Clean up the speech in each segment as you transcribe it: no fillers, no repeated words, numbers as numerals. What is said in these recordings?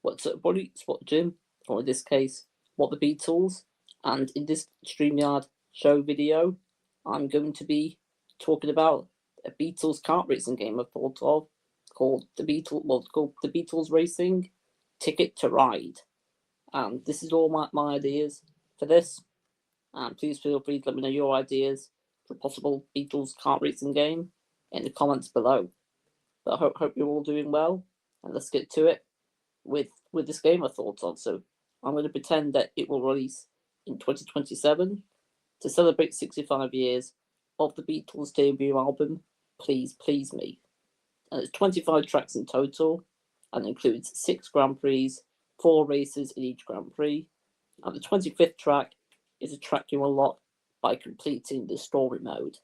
what's a body spot gym, or in this case, what the Beatles. And in this StreamYard Show video, I'm going to be talking about a Beatles kart racing game I've thought of called the Beatles Racing Ticket to Ride. And this is all my ideas for this. And please feel free to let me know your ideas for a possible Beatles kart racing game in the comments below. But I hope you're all doing well, and let's get to it with this game I thought of. So I'm going to pretend that it will release in 2027 to celebrate 65 years of the Beatles' debut album, Please Please Me. And it's 25 tracks in total, and includes 6 Grand Prix, 4 races in each Grand Prix. And the 25th track is a track you unlock by completing the story mode.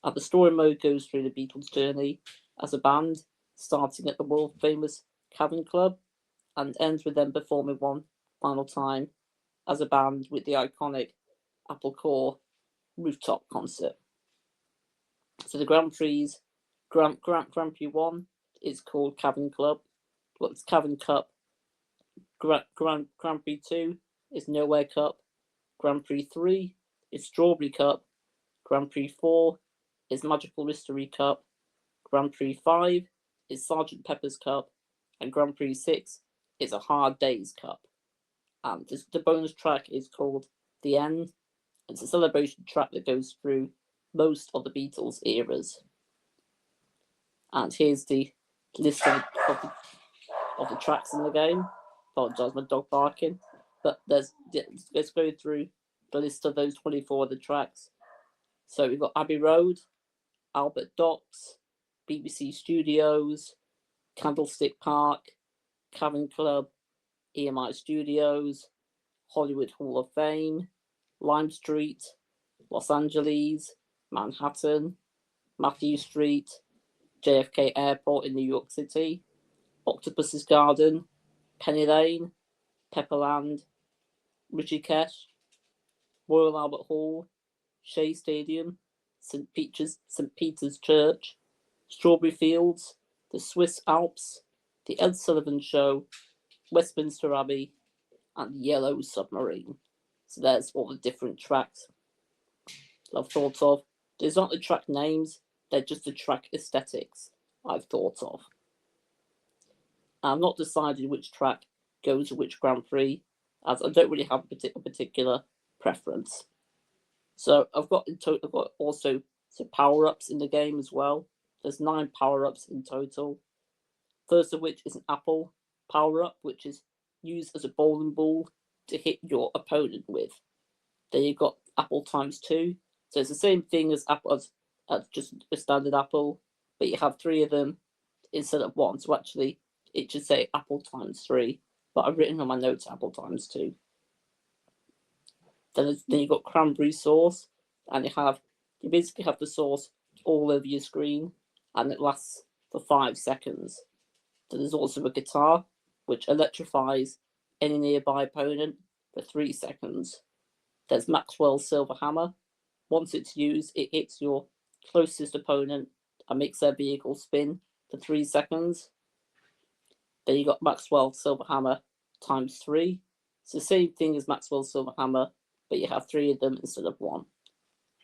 And the story mode goes through the Beatles' journey as a band, starting at the world famous Cavern Club, and ends with them performing one final time as a band with the iconic Apple Corps rooftop concert. So the Grand Prix, Grand Prix 1 is called Cavern Club, well, it's Cavern Cup. Grand Prix 2 is Nowhere Cup. Grand Prix 3 is Strawberry Cup. Grand Prix 4 is Magical Mystery Cup. Grand Prix 5 is Sergeant Pepper's Cup. And Grand Prix 6 is a Hard Day's Cup. And the bonus track is called The End. It's a celebration track that goes through most of the Beatles eras. And here's the list of the tracks in the game. Apologise, my dog barking. But let's go through the list of those 24 of the tracks. So we've got Abbey Road, Albert Docks, BBC Studios, Candlestick Park, Cavern Club, EMI Studios, Hollywood Hall of Fame, Lime Street, Los Angeles, Manhattan, Matthew Street, JFK Airport in New York City, Octopus's Garden, Penny Lane, Pepperland, Rishikesh, Royal Albert Hall, Shea Stadium, St. Peter's Church, Strawberry Fields, the Swiss Alps, the Ed Sullivan Show, Westminster Abbey, and Yellow Submarine. So there's all the different tracks I've thought of. These aren't the track names, they're just the track aesthetics I've thought of. I'm not decided which track goes to which Grand Prix, as I don't really have a particular preference. So I've got also some power-ups in the game as well. There's 9 power-ups in total. First of which is an apple power-up, which is used as a bowling ball to hit your opponent with. Then you've got apple times 2. So it's the same thing as apple as just a standard apple, but you have 3 of them instead of 1. So actually, it should say apple times 3, but I've written on my notes apple times 2. Then you've got cranberry sauce, and you basically have the sauce all over your screen, and it lasts for 5 seconds. Then there's also a guitar, which electrifies any nearby opponent for 3 seconds. There's Maxwell's Silver Hammer. Once it's used, it hits your closest opponent and makes their vehicle spin for 3 seconds. Then you got Maxwell's Silver Hammer times 3. It's the same thing as Maxwell's Silver Hammer, but you have 3 of them instead of 1.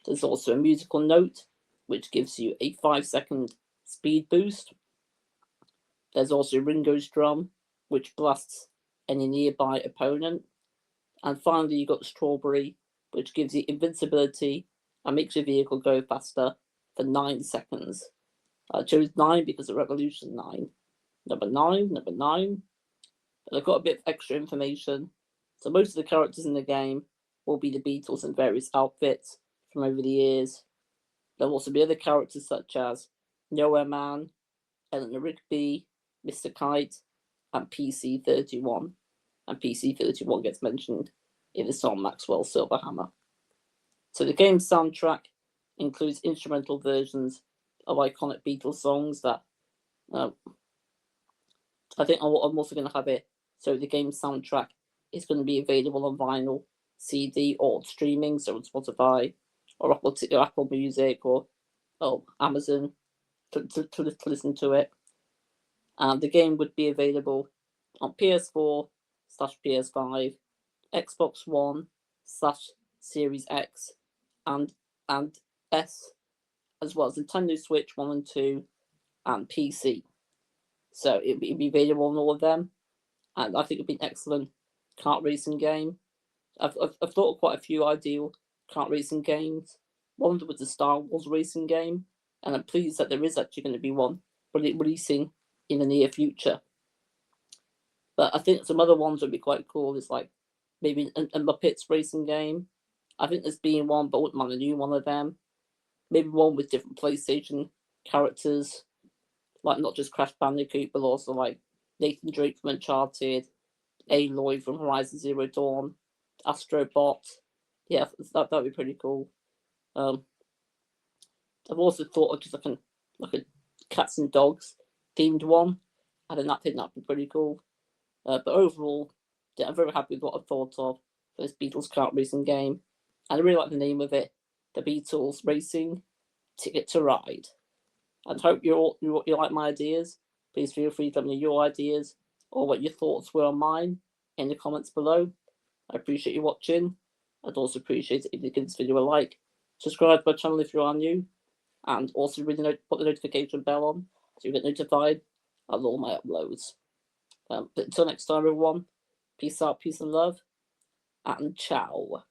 There's also a musical note, which gives you a 5-second speed boost. There's also Ringo's drum, which blasts any nearby opponent. And finally, you've got Strawberry, which gives you invincibility and makes your vehicle go faster for 9 seconds. I chose 9 because of Revolution 9. Number 9. But I've got a bit of extra information. So most of the characters in the game will be the Beatles in various outfits from over the years. There'll also be other characters such as Nowhere Man, Eleanor Rigby, Mr. Kite, and PC-31. And PC-31 gets mentioned in the song Maxwell's Silver Hammer. So the game's soundtrack includes instrumental versions of iconic Beatles songs that I think I'm also going to have it. So the game's soundtrack is going to be available on vinyl, CD, or streaming, so on Spotify, or Apple Music, or Amazon to listen to it. And the game would be available on PS4/PS5, Xbox One/Series X, and S, as well as Nintendo Switch 1 and 2, and PC. So it'd be available on all of them, and I think it'd be an excellent kart racing game. I've thought of quite a few ideal kart racing games. One of them was the Star Wars racing game, and I'm pleased that there is actually going to be one releasing in the near future. But I think some other ones would be quite cool. It's like maybe a Muppets racing game. I think there's been one, but I wouldn't mind a new one of them. Maybe one with different PlayStation characters, like not just Crash Bandicoot, but also like Nathan Drake from Uncharted, Aloy from Horizon Zero Dawn, Astrobot. Yeah, that'd be pretty cool. I've also thought of just like a cats and dogs themed one. I think that'd be pretty cool. But overall, yeah, I'm very happy with what I've thought of for this Beatles kart racing game, and I really like the name of it, the Beatles Racing Ticket to Ride. I hope you like my ideas. Please feel free to let me know your ideas or what your thoughts were on mine in the comments below. I appreciate you watching. I'd also appreciate it if you give this video a like, subscribe to my channel if you are new, and also put the notification bell on so you get notified of all my uploads. But until next time, everyone, peace out, peace and love, and ciao.